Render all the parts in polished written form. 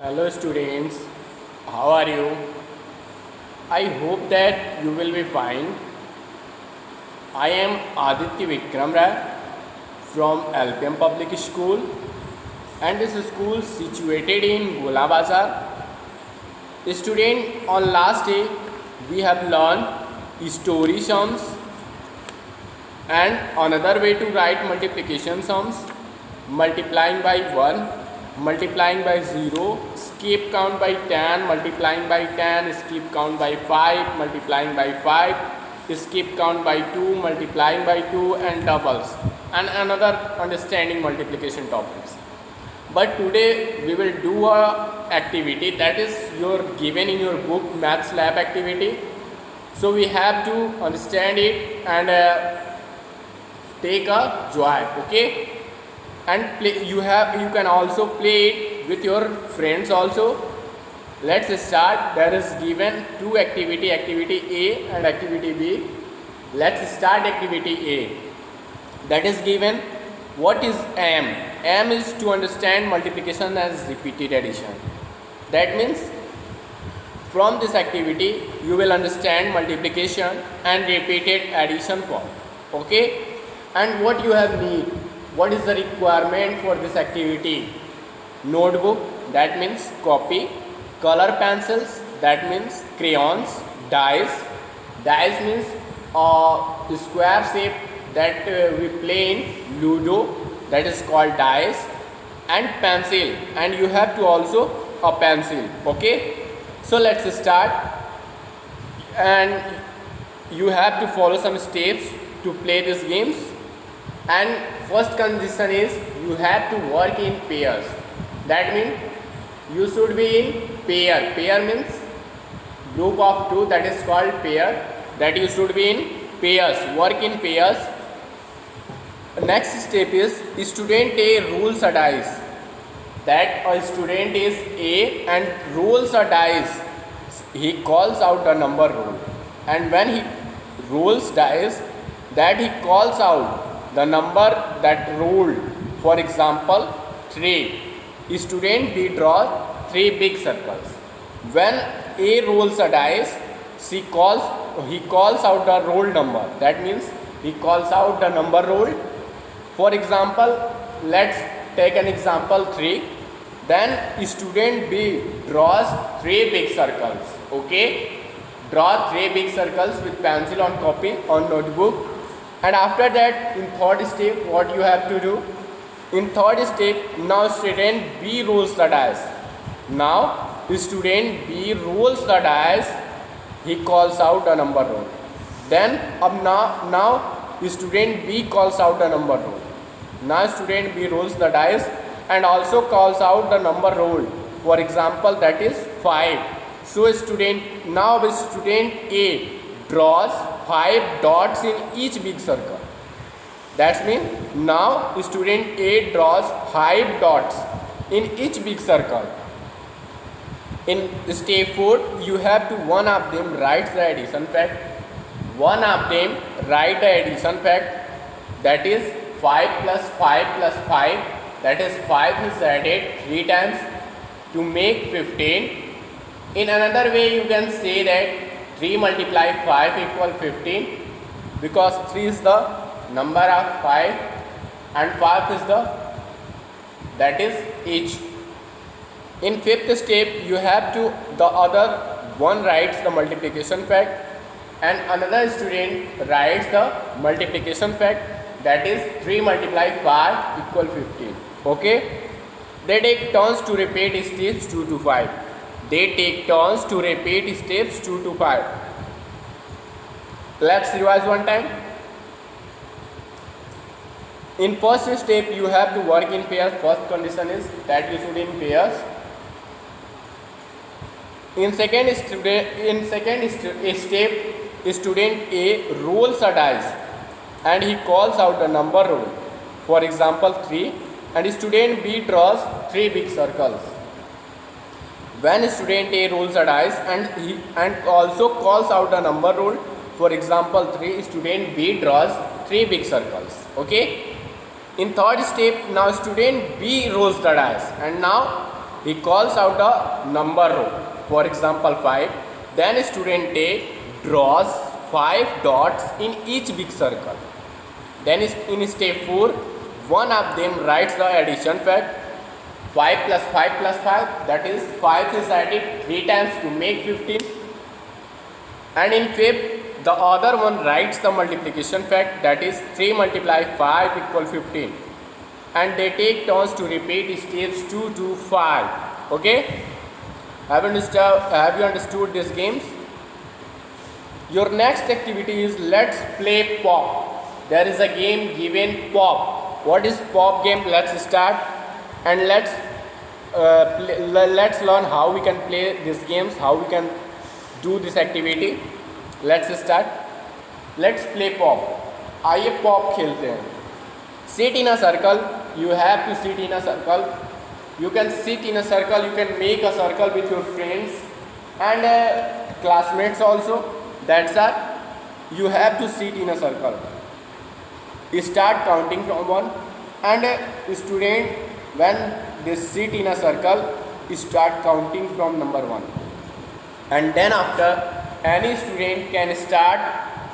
Hello students, how are you? I hope that you will be fine. I am Aditya Vikram Rai from LPM Public School, and this school is situated in Gola Bazar. Student, on last day we have learned story sums and another way to write multiplication sums, multiplying by 1, multiplying by 0, skip count by 10, multiplying by 10, skip count by 5, multiplying by 5, skip count by 2, multiplying by 2, and doubles, and another understanding multiplication topics. But today we will do a activity that is your given in your book, maths lab activity. So we have to understand it and take a joy, okay? And play, you can also play it with your friends also. Let's start. There is given two activity A and activity B. Let's start activity A. That is given. What is M? M is to understand multiplication as repeated addition. That means from this activity you will understand multiplication and repeated addition form, okay? And what you have need, what is the requirement for this activity? Notebook, that means copy, color pencils, that means crayons, dice means square shape that we play in Ludo, that is called dice, and pencil, and you have to also a pencil, okay? So let's start, and you have to follow some steps to play these games. And first condition is you have to work in pairs. That means you should be in pair. Pair means group of two, that is called pair. That you should be in pairs, work in pairs. Next step is student A rolls a dice. That a student is A and rolls a dice. He calls out the number roll, and when he rolls dice, that he calls out the number that rolled. For example, 3. Student B draws 3 big circles. When A rolls a dice, he calls out the roll number. That means he calls out the number rolled. For example, let's take an example 3. Then student B draws 3 big circles. Okay, draw 3 big circles with pencil on copy on notebook. And after that, in third step, what you have to do? In third step, now student B rolls the dice. Now student B rolls the dice. He calls out the number roll. Then now student B calls out the number roll. Now student B rolls the dice and also calls out the number roll. For example, that is 5. So student A draws 5 dots in each big circle. That means now student A draws 5 dots in each big circle. In step 4, you have to one of them write the addition fact. One of them write the addition fact, that is 5 plus 5 plus 5, that is 5 is added 3 times to make 15. In another way you can say that 3 multiply 5 equal 15, because 3 is the number of 5 and 5 is that is each. In fifth step, you have to, the other one writes the multiplication fact and another student writes the multiplication fact, that is 3 multiply 5 equal 15. Okay, they take turns to repeat steps 2 to 5. They take turns to repeat steps 2 to 5. Let's revise one time. In first step, you have to work in pairs. First condition is that you should in pairs. In second step, student A rolls a dice and he calls out the number roll. For example, 3, and student B draws 3 big circles. When student A rolls a dice and also calls out the number roll, for example 3, student B draws 3 big circles. Okay. In third step, now student B rolls the dice and now he calls out a number row, for example 5. Then student A draws 5 dots in each big circle. Then in step 4, one of them writes the addition fact. 5 plus 5 plus 5, that is 5 is added 3 times to make 15. And in fifth, the other one writes the multiplication fact, that is 3 multiply 5 equal 15. And they take turns to repeat steps 2 to 5. Okay? Have you understood these games? Your next activity is let's play pop. There is a game given pop. What is pop game? Let's start and let's learn how we can play these games, how we can do this activity. Let's start. Let's play pop. आइए pop खेलते हैं. Sit in a circle. You have to sit in a circle. You can sit in a circle. You can make a circle with your friends and classmates also. That's all. You have to sit in a circle. Start counting from 1, and student, when they sit in a circle, start counting from number 1, and then after any student can start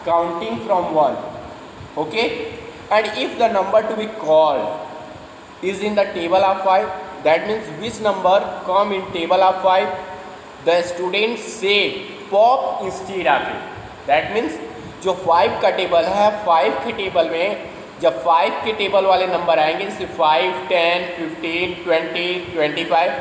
counting from 1. Okay, and if the number to be called is in the table of 5, that means which number come in table of 5, the student say pop instead of it. That means जो 5 का table है, 5 के table में जब 5 के table वाले number आएंगे जैसे 5, 10, 15, 20, 25,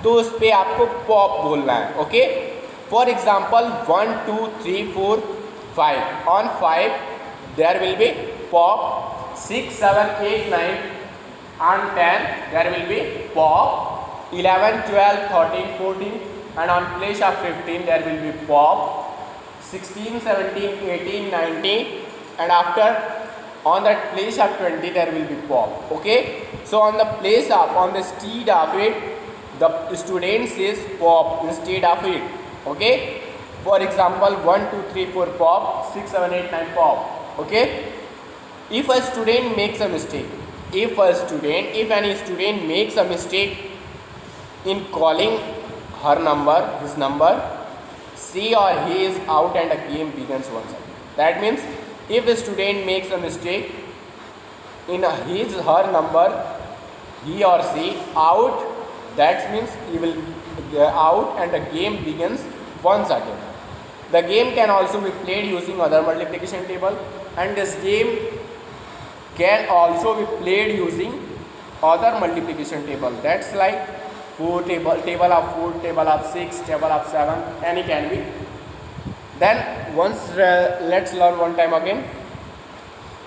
तो उस पर आपको पॉप बोलना है. Okay, for example 1, 2, 3, 4, 5. On 5 there will be pop. 6, 7, 8, 9 on 10 there will be pop. 11, 12, 13, 14, and on place of 15 there will be pop. 16, 17, 18, 19, and after on that place of 20 there will be pop. Okay, so on the place of, on the steed of it, the student says pop instead of it. Okay, for example 1, 2, 3, 4 pop, 6, 7, 8, 9 pop. Okay, if a student makes a mistake, if any student makes a mistake in calling her number, his number, she or he is out and a game begins once again. That means if a student makes a mistake in his her number, he or she out, that means he will out and the game begins once again. The game can also be played using other multiplication table, and this game can also be played using other multiplication table. That's like 4 table of 4, table of 6, table of 7, any can be. Then once let's learn one time again.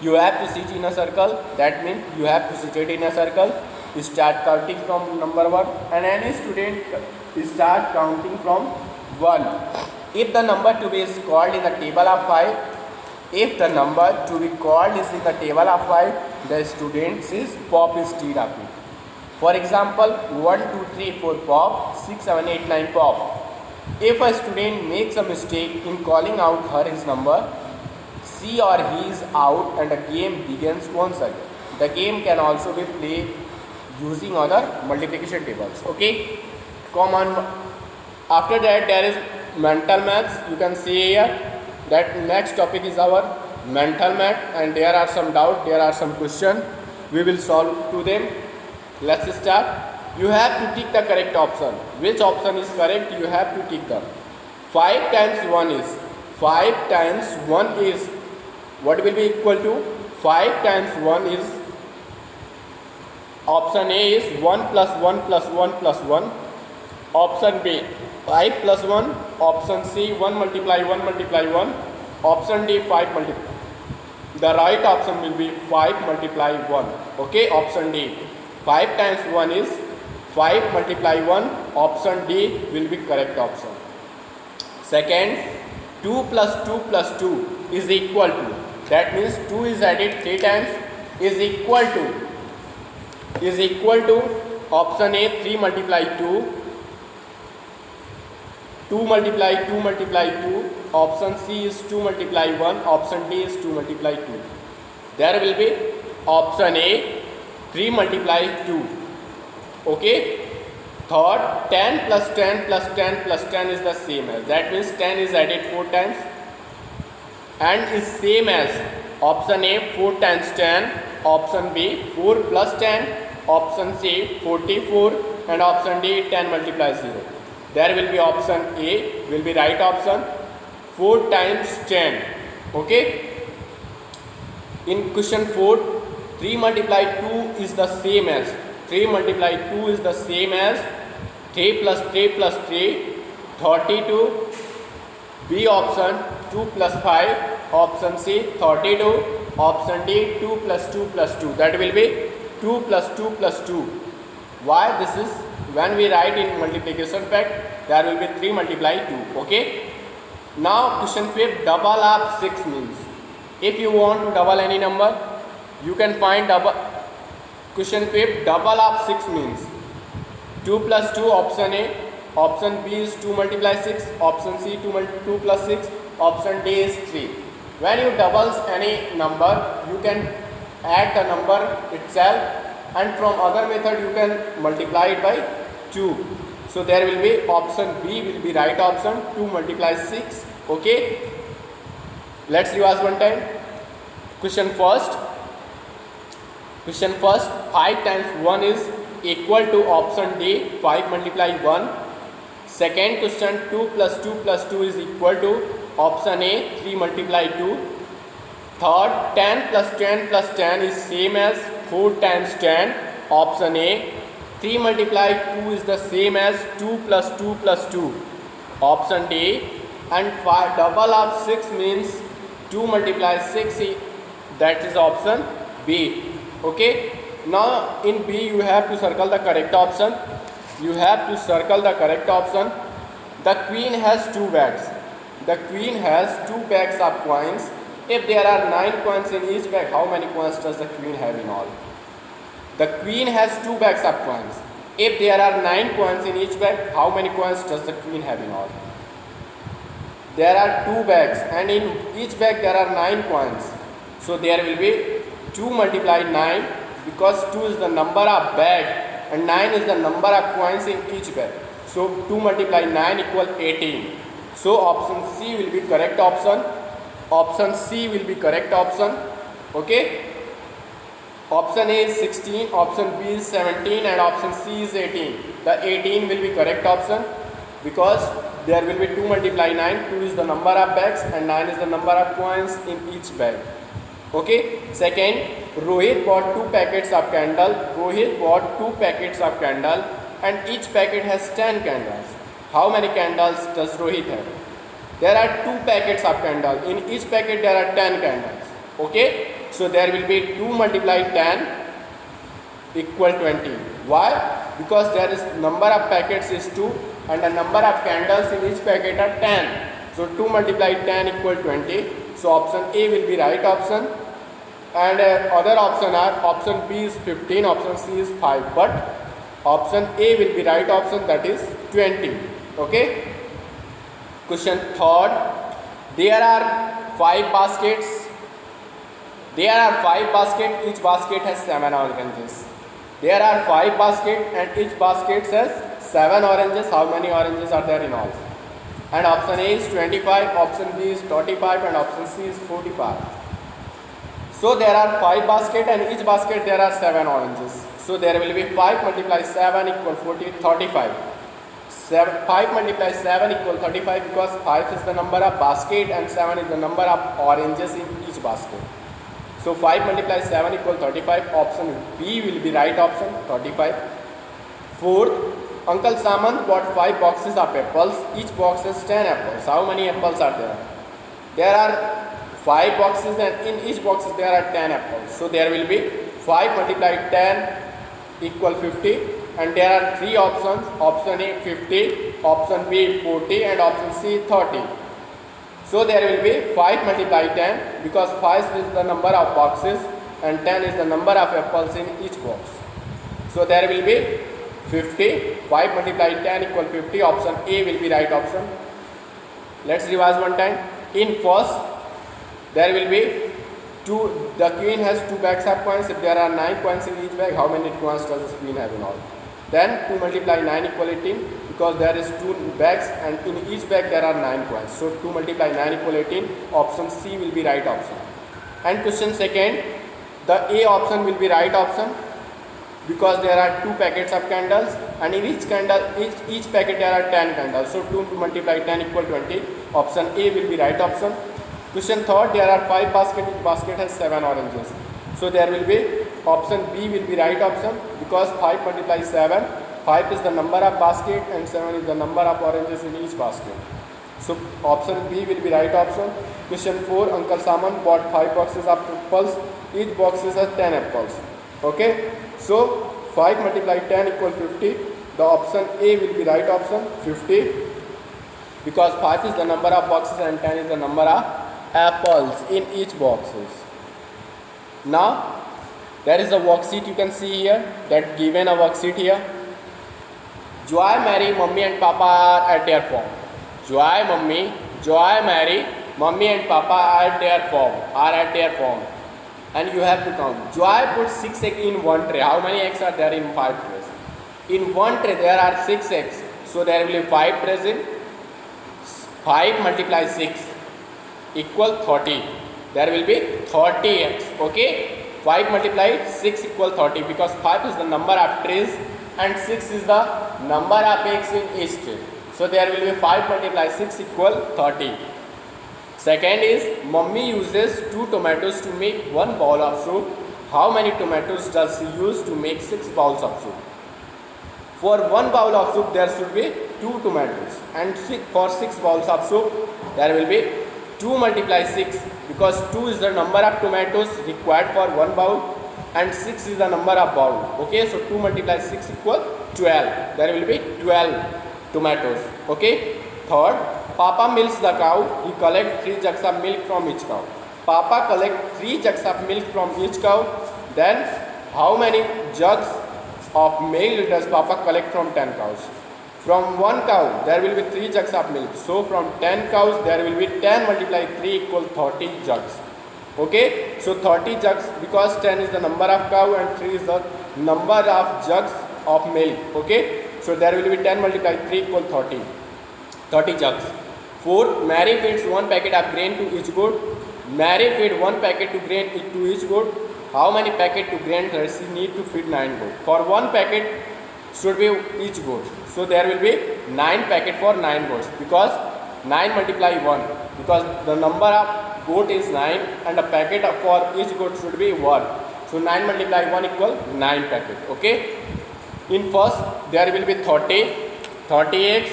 You have to sit in a circle. That means you have to sit in a circle. You start counting from number 1, and any student start counting from 1. If the number to be is called in the table of 5, if the number to be called is in the table of 5, the student says pop instead of it. For example 1, 2, 3, 4 pop, 6, 7, 8, 9 pop. If a student makes a mistake in calling out her his number, she or he is out and the game begins once again. The game can also be played using other multiplication tables. Okay, come on. After that there is mental maths. You can see here that next topic is our mental math, and there are some doubt, there are some question, we will solve to them. Let's start. You have to tick the correct option. Which option is correct? You have to tick the 5 times 1 is 5 times 1 is what will be equal to 5 times 1 is option A is 1 plus 1 plus 1 plus 1. Option B 5 plus 1. Option C 1 multiply 1 multiply 1. Option D 5 multiply. The right option will be 5 multiply 1. Okay, option D. 5 times 1 is 5 multiply 1. Option D will be correct option. Second, 2 plus 2 plus 2 is equal to. That means 2 is added 3 times is equal to option A 3 multiply 2. 2 multiply 2 multiply 2. Option C is 2 multiply 1. Option D is 2 multiply 2. There will be option A 3 multiply 2. Okay. Third, 10 plus 10 plus 10 plus 10 is the same as. That means 10 is added 4 times and is same as option A 4 times 10, option B 4 plus 10, option C 44 and option D 10 multiplies 0. There will be option A will be right option, 4 times 10. Okay. In question 4, 3 multiplied 2 is the same as 3 multiplied 2 is the same as 3 plus 3 plus 3, 32. B option 2 plus 5, option C 32, option D 2 plus 2 plus 2. That will be 2 plus 2 plus 2. Why? This is when we write in multiplication fact, there will be 3 multiplied 2. Okay. Now question 5, double of 6 means. If you want to double any number, you can find double. Question 5, double of 6 means 2 plus 2, option A, option B is 2 multiply 6, option C 2 plus 6, option D is 3. When you doubles any number, you can add the number itself, and from other method you can multiply it by 2. So there will be option B will be right option, 2 multiply 6. Okay. Let's revise one time. Question first, 5 times 1 is equal to option D 5 multiply 1. Second question, 2 plus 2 plus 2 is equal to option A 3 multiply 2. Third, 10 plus 10 plus 10 is same as 4 times 10, option A. 3 multiply 2 is the same as 2 plus 2 plus 2, option D. And double of 6 means 2 multiply 6, that is option B. Okay. Now in B you have to circle the correct option. The queen has 2 bags. The queen has 2 bags of coins. If there are 9 coins in each bag, how many coins does the queen have in all? The queen has 2 bags of coins. If there are 9 coins in each bag, how many coins does the queen have in all? There are 2 bags and in each bag there are 9 coins. So there will be 2 multiplied 9, because 2 is the number of bag and 9 is the number of coins in each bag. So 2 multiplied 9 equal 18. So option C will be correct option. Option C will be correct option. Okay. Option A is 16, option B is 17 and option C is 18. The 18 will be correct option because there will be 2 multiply 9. 2 is the number of bags and 9 is the number of coins in each bag. Okay. Second, Rohit bought 2 packets of candle. And each packet has 10 candles. How many candles does Rohit have? There are 2 packets of candle. In each packet there are 10 candles. Okay. So there will be 2 multiplied 10 equal 20. Why? Because there is number of packets is 2 and the number of candles in each packet are 10. So 2 multiplied 10 equal 20. So option A will be right option. And other option are option B is 15, option C is 5. But option A will be right option, that is 20. Okay. Question third. There are 5 baskets. Each basket has 7 oranges. There are 5 baskets and each basket has 7 oranges. How many oranges are there in all? And option A is 25, option B is 35 and option C is 45. So there are 5 baskets and each basket there are 7 oranges. So there will be 5 multiply 7 equal 35. 5 multiply 7 equal 35 because 5 is the number of basket and 7 is the number of oranges in each basket. So 5 multiply 7 equal 35. Option B will be right option, 35. Fourth, Uncle Samant bought 5 boxes of apples. Each box has 10 apples. How many apples are there? There are 5 boxes and in each box there are 10 apples. So there will be 5 multiplied 10 equal 50 and there are 3 options. Option A 50, option B 40 and option C 30. So there will be 5 multiplied 10 because 5 is the number of boxes and 10 is the number of apples in each box. So there will be 50. 5 multiplied 10 equal 50. Option A will be right option. Let's revise one time. In first, there will be 2. The queen has 2 bags of coins. If there are 9 coins in each bag, how many coins does the queen have in all? Then 2 multiply 9 equal 18, because there is 2 bags and in each bag there are 9 coins. So 2 multiply 9 equal 18, option C will be right option. And question second, the A option will be right option, because there are 2 packets of candles and in each packet there are 10 candles. So 2 multiply 10 equal 20, option A will be right option. Question third, there are 5 baskets, each basket has 7 oranges. So there will be option B will be right option, because 5 multiply 7, 5 is the number of basket and 7 is the number of oranges in each basket. So option B will be right option. Question 4, Uncle Saman bought 5 boxes of apples, each box has 10 apples. Okay, so 5 multiply 10 equal 50, the option A will be right option, 50, because 5 is the number of boxes and 10 is the number of apples in each boxes. Now there is a worksheet you can see here, that given a worksheet here. Joy, Mary, Mummy and Papa are at their form. Joy, Mary, Mummy and Papa are at their form. And you have to count. Joy put 6 eggs in one tray. How many eggs are there in 5 trays? In one tray there are 6 eggs. So there will be 5 trays in. 5 multiply 6 equal 30. There will be 30 eggs. Okay. 5 multiply 6 equal 30, because 5 is the number of trays and 6 is the number of eggs in each tray. So there will be 5 multiply 6 equal 30. Second is, Mummy uses 2 tomatoes to make 1 bowl of soup. How many tomatoes does she use to make 6 bowls of soup? For 1 bowl of soup there should be 2 tomatoes, and for 6 bowls of soup there will be 2 multiply 6, because 2 is the number of tomatoes required for 1 bowl and 6 is the number of bowl. Okay, so 2 multiply 6 equal 12. There will be 12 tomatoes. Okay. Third, Papa milks the cow. He collects 3 jugs of milk from each cow. Papa collects 3 jugs of milk from each cow. Then how many jugs of milk does Papa collect from 10 cows? From 1 cow there will be 3 jugs of milk. So from 10 cows there will be 10 multiply 3 equal 30 jugs. Okay, so 30 jugs, because 10 is the number of cow and 3 is the number of jugs of milk. Okay, so there will be 10 multiply 3 equal 30 jugs. 4, Mary feeds 1 packet of grain to each goat. Mary feed 1 packet to grain to each goat. How many packet to grain does she need to feed 9 goat? For 1 packet should be each goat. So there will be 9 packet for 9 goats, because 9 multiply 1, because the number of goat is 9 and a packet for each goat should be 1. So 9 multiply 1 equal 9 packet. Okay. In first there will be 30 eggs.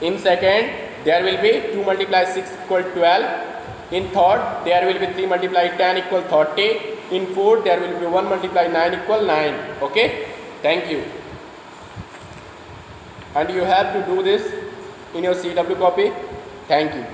In second there will be 2 multiply 6 equal 12. In third there will be 3 multiply 10 equal 30. In fourth there will be 1 multiply 9 equal 9. Okay. Thank you. And you have to do this in your CW copy. Thank you.